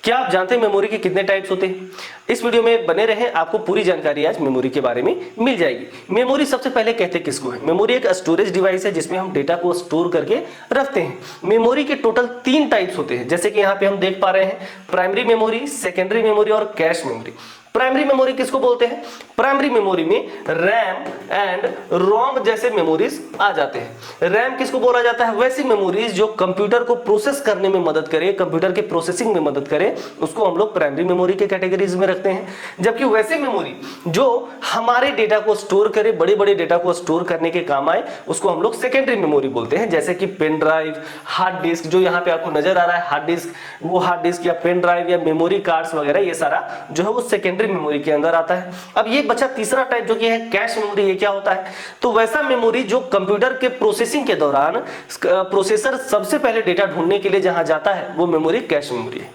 क्या आप जानते हैं मेमोरी के कितने टाइप्स होते हैं? इस वीडियो में बने रहें, आपको पूरी जानकारी आज मेमोरी के बारे में मिल जाएगी। मेमोरी सबसे पहले कहते किसको है? मेमोरी एक स्टोरेज डिवाइस है जिसमें हम डेटा को स्टोर करके रखते हैं। मेमोरी के टोटल 3 टाइप्स होते हैं, जैसे कि यहाँ पे हम देख पा रहे हैं, प्राइमरी मेमोरी, सेकेंडरी मेमोरी और कैश मेमोरी। प्राइमरी मेमोरी किसको बोलते हैं? प्राइमरी मेमोरी में रैम एंड रोम जैसे मेमोरीज आ जाते हैं। रैम किसको बोला जाता है? वैसी मेमोरीज जो कंप्यूटर को प्रोसेस करने में मदद करे, कंप्यूटर के प्रोसेसिंग में मदद करे, उसको हम लोग प्राइमरी मेमोरी के कैटेगरीज में रखते हैं। जबकि वैसे मेमोरी जो हमारे डेटा को स्टोर करे, बड़े बड़े डेटा को स्टोर करने के काम आए, उसको हम लोग सेकेंडरी मेमोरी बोलते हैं। जैसे कि पेन ड्राइव, हार्ड डिस्क, जो यहाँ पे आपको नजर आ रहा है हार्ड डिस्क, वो हार्ड डिस्क या पेन ड्राइव या मेमोरी कार्ड्स वगैरह, ये सारा जो है वो सेकेंडरी मेमोरी के अंदर आता है। अब ये बचा तीसरा टाइप जो कि है कैश मेमोरी। ये क्या होता है? तो वैसा मेमोरी जो कंप्यूटर के प्रोसेसिंग के दौरान प्रोसेसर सबसे पहले डेटा ढूंढने के लिए जहां जाता है, वो मेमोरी कैश मेमोरी है।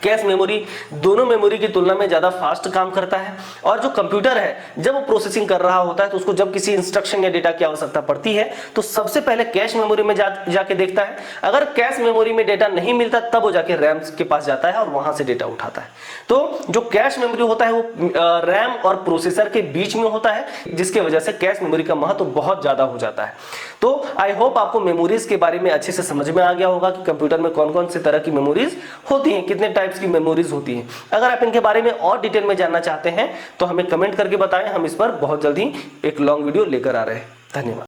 कैश मेमोरी दोनों मेमोरी की तुलना में ज्यादा फास्ट काम करता है, और जो कंप्यूटर है जब वो प्रोसेसिंग कर रहा होता है तो उसको जब किसी इंस्ट्रक्शन या डेटा की आवश्यकता पड़ती है तो सबसे पहले कैश मेमोरी में जाके देखता है। अगर कैश मेमोरी में डेटा नहीं मिलता तब वो जाके रैम के पास जाता है और वहां से डेटा उठाता है। तो जो कैश मेमोरी होता है वो रैम और प्रोसेसर के बीच में होता है, जिसकी वजह से कैश मेमोरी का महत्व बहुत ज्यादा हो जाता है। तो आई होप आपको मेमोरीज के बारे में अच्छे से समझ में आ गया होगा कि कंप्यूटर में कौन कौन से तरह की मेमोरीज होती हैं, कितने टाइप्स की मेमोरीज होती हैं। अगर आप इनके बारे में और डिटेल में जानना चाहते हैं तो हमें कमेंट करके बताएं, हम इस पर बहुत जल्दी एक लॉन्ग वीडियो लेकर आ रहे हैं। धन्यवाद।